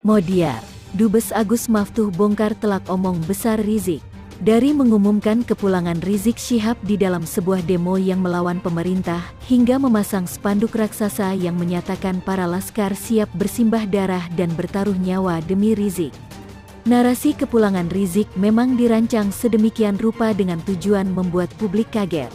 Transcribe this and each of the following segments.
Modiar, Dubes Agus Maftuh bongkar telak omong besar Rizik. Dari mengumumkan kepulangan Rizik Syihab di dalam sebuah demo yang melawan pemerintah, hingga memasang spanduk raksasa yang menyatakan para laskar siap bersimbah darah dan bertaruh nyawa demi Rizik. Narasi kepulangan Rizik memang dirancang sedemikian rupa dengan tujuan membuat publik kaget.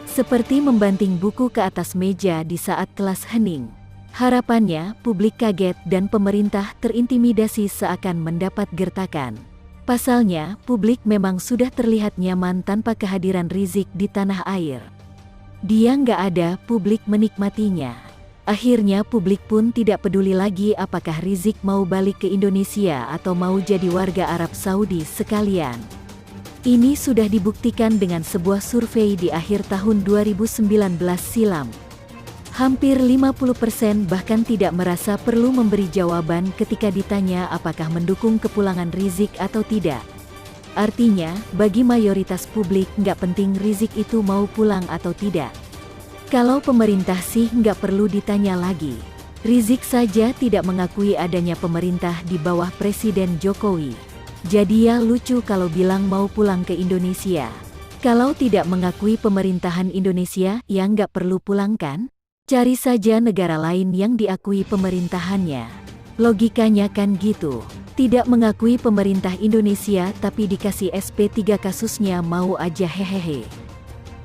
Seperti membanting buku ke atas meja di saat kelas hening. Harapannya, publik kaget dan pemerintah terintimidasi seakan mendapat gertakan. Pasalnya, publik memang sudah terlihat nyaman tanpa kehadiran Rizik di tanah air. Dia nggak ada, publik menikmatinya. Akhirnya publik pun tidak peduli lagi apakah Rizik mau balik ke Indonesia atau mau jadi warga Arab Saudi sekalian. Ini sudah dibuktikan dengan sebuah survei di akhir tahun 2019 silam. Hampir 50% bahkan tidak merasa perlu memberi jawaban ketika ditanya apakah mendukung kepulangan Rizik atau tidak. Artinya, bagi mayoritas publik nggak penting Rizik itu mau pulang atau tidak. Kalau pemerintah sih nggak perlu ditanya lagi. Rizik saja tidak mengakui adanya pemerintah di bawah Presiden Jokowi. Jadi ya lucu kalau bilang mau pulang ke Indonesia. Kalau tidak mengakui pemerintahan Indonesia, ya nggak perlu pulang kan? Cari saja negara lain yang diakui pemerintahannya. Logikanya kan gitu. Tidak mengakui pemerintah Indonesia tapi dikasih SP3 kasusnya mau aja hehehe.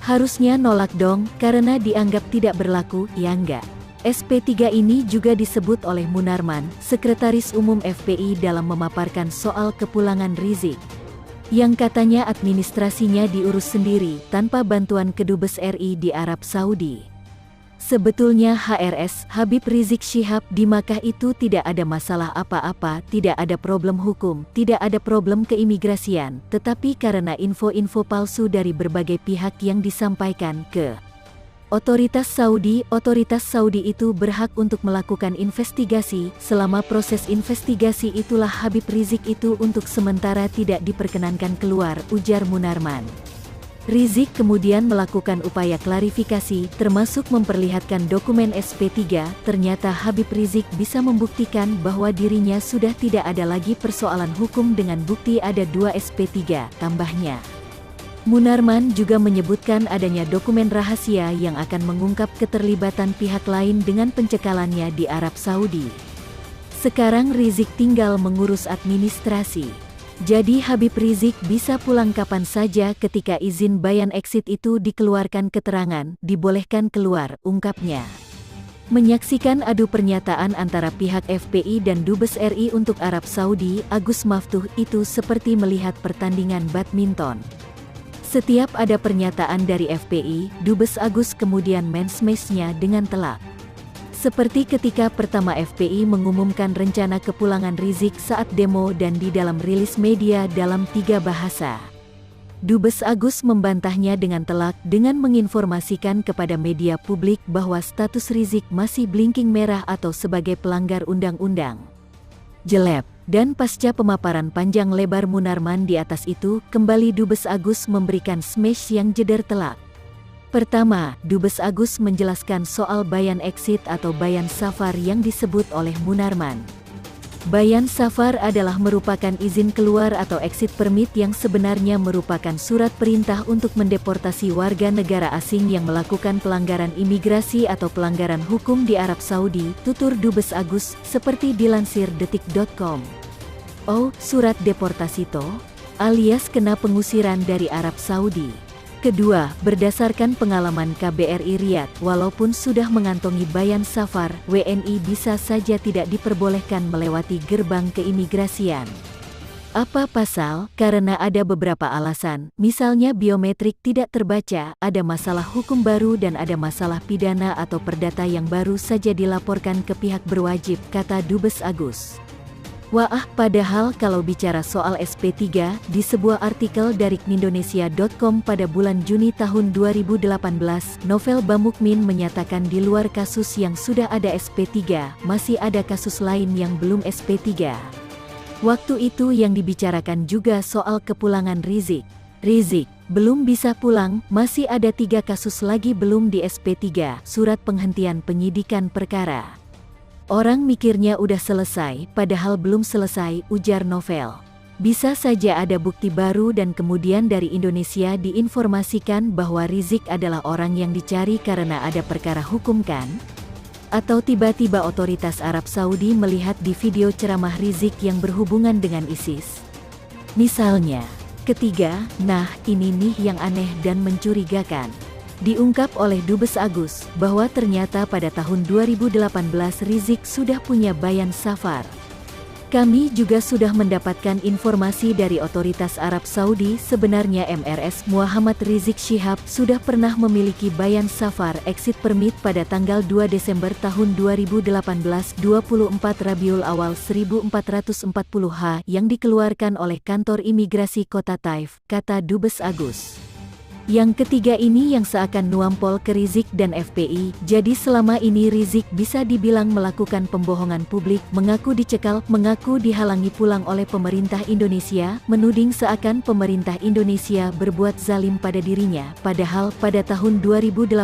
Harusnya nolak dong, karena dianggap tidak berlaku, ya enggak. SP3 ini juga disebut oleh Munarman, Sekretaris Umum FPI dalam memaparkan soal kepulangan Rizik. Yang katanya administrasinya diurus sendiri tanpa bantuan Kedubes RI di Arab Saudi. Sebetulnya HRS Habib Rizik Syihab di Makkah itu tidak ada masalah apa-apa, tidak ada problem hukum, tidak ada problem keimigrasian, tetapi karena info-info palsu dari berbagai pihak yang disampaikan ke otoritas Saudi itu berhak untuk melakukan investigasi. Selama proses investigasi itulah Habib Rizik itu untuk sementara tidak diperkenankan keluar, ujar Munarman. Rizik kemudian melakukan upaya klarifikasi, termasuk memperlihatkan dokumen SP3. Ternyata Habib Rizik bisa membuktikan bahwa dirinya sudah tidak ada lagi persoalan hukum dengan bukti ada 2 SP3, tambahnya. Munarman juga menyebutkan adanya dokumen rahasia yang akan mengungkap keterlibatan pihak lain dengan pencekalannya di Arab Saudi. Sekarang Rizik tinggal mengurus administrasi. Jadi Habib Rizik bisa pulang kapan saja ketika izin bayan exit itu dikeluarkan, keterangan dibolehkan keluar, ungkapnya. Menyaksikan adu pernyataan antara pihak FPI dan Dubes RI untuk Arab Saudi, Agus Maftuh itu seperti melihat pertandingan badminton. Setiap ada pernyataan dari FPI, Dubes Agus kemudian men-smashnya dengan telak. Seperti ketika pertama FPI mengumumkan rencana kepulangan Rizik saat demo dan di dalam rilis media dalam 3 bahasa. Dubes Agus membantahnya dengan telak dengan menginformasikan kepada media publik bahwa status Rizik masih blinking merah atau sebagai pelanggar undang-undang. Jelek. Dan pasca pemaparan panjang lebar Munarman di atas itu, kembali Dubes Agus memberikan smash yang jeder telak. Pertama, Dubes Agus menjelaskan soal bayan exit atau bayan safar yang disebut oleh Munarman. Bayan safar adalah merupakan izin keluar atau exit permit yang sebenarnya merupakan surat perintah untuk mendeportasi warga negara asing yang melakukan pelanggaran imigrasi atau pelanggaran hukum di Arab Saudi, tutur Dubes Agus, seperti dilansir detik.com. Oh, surat deportasi toh? Alias kena pengusiran dari Arab Saudi. Kedua, berdasarkan pengalaman KBRI Riyadh, walaupun sudah mengantongi bayan safar, WNI bisa saja tidak diperbolehkan melewati gerbang keimigrasian. Apa pasal? Karena ada beberapa alasan, misalnya biometrik tidak terbaca, ada masalah hukum baru dan ada masalah pidana atau perdata yang baru saja dilaporkan ke pihak berwajib, kata Dubes Agus. Wah, padahal kalau bicara soal SP3, di sebuah artikel dari Indonesia.com pada bulan Juni tahun 2018, Novel Bamukmin menyatakan di luar kasus yang sudah ada SP3, masih ada kasus lain yang belum SP3. Waktu itu yang dibicarakan juga soal kepulangan Rizik. Rizik belum bisa pulang, masih ada 3 kasus lagi belum di SP3, surat penghentian penyidikan perkara. Orang mikirnya udah selesai, padahal belum selesai, ujar Novel. Bisa saja ada bukti baru dan kemudian dari Indonesia diinformasikan bahwa Rizik adalah orang yang dicari karena ada perkara hukum kan? Atau tiba-tiba otoritas Arab Saudi melihat di video ceramah Rizik yang berhubungan dengan ISIS. Misalnya. Ketiga, nah ini nih yang aneh dan mencurigakan. Diungkap oleh Dubes Agus, bahwa ternyata pada tahun 2018 Rizik sudah punya bayan safar. Kami juga sudah mendapatkan informasi dari otoritas Arab Saudi sebenarnya MRS Muhammad Rizik Syihab sudah pernah memiliki bayan safar exit permit pada tanggal 2 Desember tahun 2018 24 Rabiul Awal 1440H yang dikeluarkan oleh kantor imigrasi Kota Taif, kata Dubes Agus. Yang ketiga ini yang seakan nuampol ke Rizik dan FPI, jadi selama ini Rizik bisa dibilang melakukan pembohongan publik, mengaku dicekal, mengaku dihalangi pulang oleh pemerintah Indonesia, menuding seakan pemerintah Indonesia berbuat zalim pada dirinya, padahal pada tahun 2018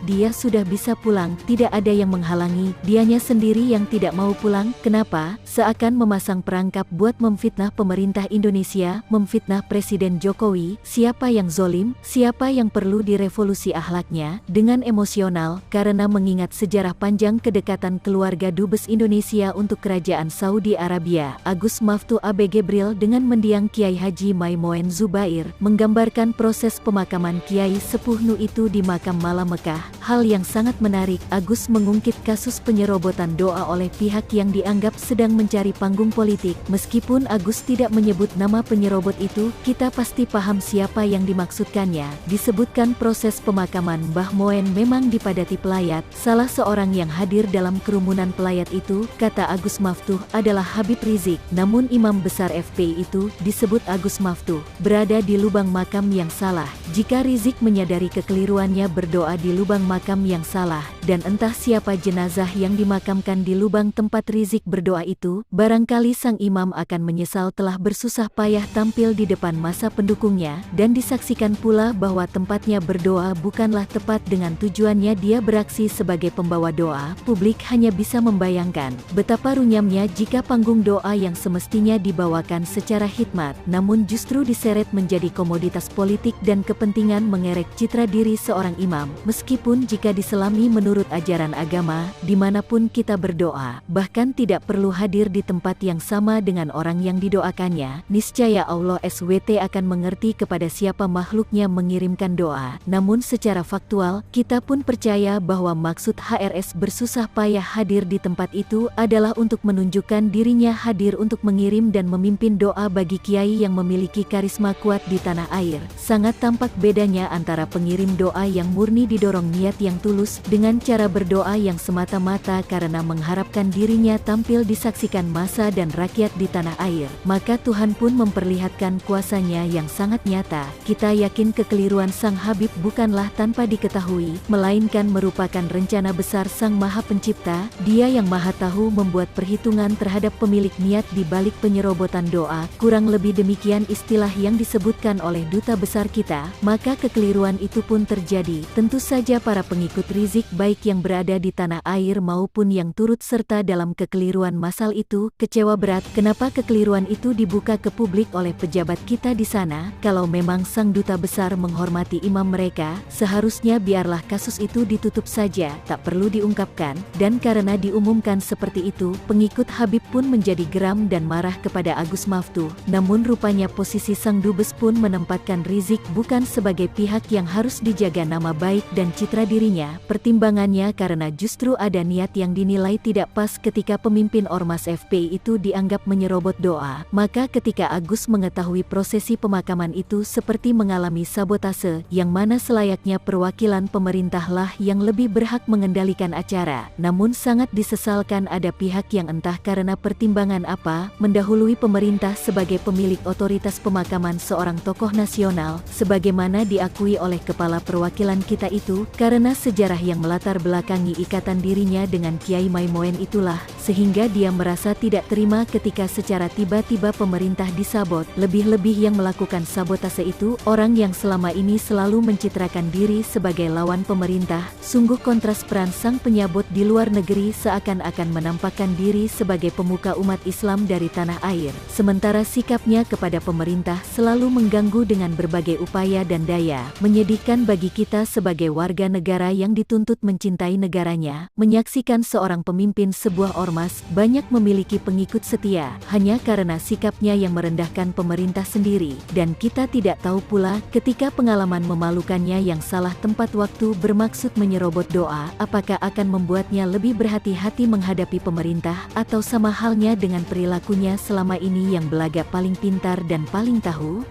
dia sudah bisa pulang, tidak ada yang menghalangi, dianya sendiri yang tidak mau pulang, kenapa? Seakan memasang perangkap buat memfitnah pemerintah Indonesia, memfitnah Presiden Jokowi, siapa yang zolim, siapa yang perlu direvolusi akhlaknya, dengan emosional, karena mengingat sejarah panjang kedekatan keluarga Dubes Indonesia untuk Kerajaan Saudi Arabia, Agus Maftuh Abe Gebril dengan mendiang Kiai Haji Maimoen Zubair, menggambarkan proses pemakaman Kiai Sepuh Nu itu di Makam Mala Mekah. Hal yang sangat menarik, Agus mengungkit kasus penyerobotan doa oleh pihak yang dianggap sedang mencari panggung politik. Meskipun Agus tidak menyebut nama penyerobot itu, kita pasti paham siapa yang dimaksudkannya. Disebutkan proses pemakaman Mbah Moen memang dipadati pelayat. Salah seorang yang hadir dalam kerumunan pelayat itu, kata Agus Maftuh, adalah Habib Rizik. Namun imam besar FPI itu, disebut Agus Maftuh, berada di lubang makam yang salah. Jika Rizik menyadari kekeliruannya berdoa di lubang makam yang salah, dan entah siapa jenazah yang dimakamkan di lubang tempat Rizik berdoa itu, barangkali sang imam akan menyesal telah bersusah payah tampil di depan masa pendukungnya, dan disaksikan pula bahwa tempatnya berdoa bukanlah tepat dengan tujuannya dia beraksi sebagai pembawa doa. Publik hanya bisa membayangkan betapa runyamnya jika panggung doa yang semestinya dibawakan secara hikmat, namun justru diseret menjadi komoditas politik dan kepentingan mengerek citra diri seorang imam. Meskipun jika diselami menurut ajaran agama, dimanapun kita berdoa, bahkan tidak perlu hadir di tempat yang sama dengan orang yang didoakannya, niscaya Allah SWT akan mengerti kepada siapa makhluknya mengirimkan doa. Namun secara faktual, kita pun percaya bahwa maksud HRS bersusah payah hadir di tempat itu adalah untuk menunjukkan dirinya hadir untuk mengirim dan memimpin doa bagi kiai yang memiliki karisma kuat di tanah air. Sangat tampak bedanya antara pengirim doa yang murni didorong niat yang tulus dengan cara berdoa yang semata-mata karena mengharapkan dirinya tampil disaksikan massa dan rakyat di tanah air. Maka Tuhan pun memperlihatkan kuasanya yang sangat nyata. Kita yakin kekeliruan Sang Habib bukanlah tanpa diketahui, melainkan merupakan rencana besar Sang Maha Pencipta. Dia yang Maha Tahu membuat perhitungan terhadap pemilik niat di balik penyerobotan doa. Kurang lebih demikian istilah yang disebutkan oleh duta besar kita. Maka kekeliruan itu pun terjadi. Tentu saja para pengikut Rizik baik yang berada di tanah air maupun yang turut serta dalam kekeliruan massal itu kecewa berat. Kenapa kekeliruan itu dibuka ke publik oleh pejabat kita di sana? Kalau memang sang duta besar menghormati imam mereka, seharusnya biarlah kasus itu ditutup saja, tak perlu diungkapkan. Dan karena diumumkan seperti itu, pengikut Habib pun menjadi geram dan marah kepada Agus Maftuh. Namun rupanya posisi sang dubes pun menempatkan Rizik bukan sebagai pihak yang harus dijaga nama baik dan citra dirinya. Pertimbangannya karena justru ada niat yang dinilai tidak pas ketika pemimpin Ormas FPI itu dianggap menyerobot doa. Maka ketika Agus mengetahui prosesi pemakaman itu seperti mengalami sabotase, yang mana selayaknya perwakilan pemerintahlah yang lebih berhak mengendalikan acara. Namun sangat disesalkan ada pihak yang entah karena pertimbangan apa, mendahului pemerintah sebagai pemilik otoritas pemakaman seorang tokoh nasional, sebagaimana diakui oleh kepala perwakilan kita itu, karena sejarah yang melatar belakangi ikatan dirinya dengan Kiai Maimoen itulah, sehingga dia merasa tidak terima ketika secara tiba-tiba pemerintah disabot. Lebih-lebih yang melakukan sabotase itu orang yang selama ini selalu mencitrakan diri sebagai lawan pemerintah. Sungguh kontras peran sang penyabot di luar negeri seakan-akan menampakkan diri sebagai pemuka umat Islam dari tanah air, sementara sikapnya kepada pemerintah selalu mengganggu dengan berbagai upaya dan daya. Menyedihkan bagi kita sebagai warga negara yang dituntut mencintai negaranya, menyaksikan seorang pemimpin sebuah ormas banyak memiliki pengikut setia hanya karena sikapnya yang merendahkan pemerintah sendiri, dan kita tidak tahu pula ketika pengalaman memalukannya yang salah tempat waktu bermaksud menyerobot doa, apakah akan membuatnya lebih berhati-hati menghadapi pemerintah, atau sama halnya dengan perilakunya selama ini yang belagak paling pintar dan paling tahu?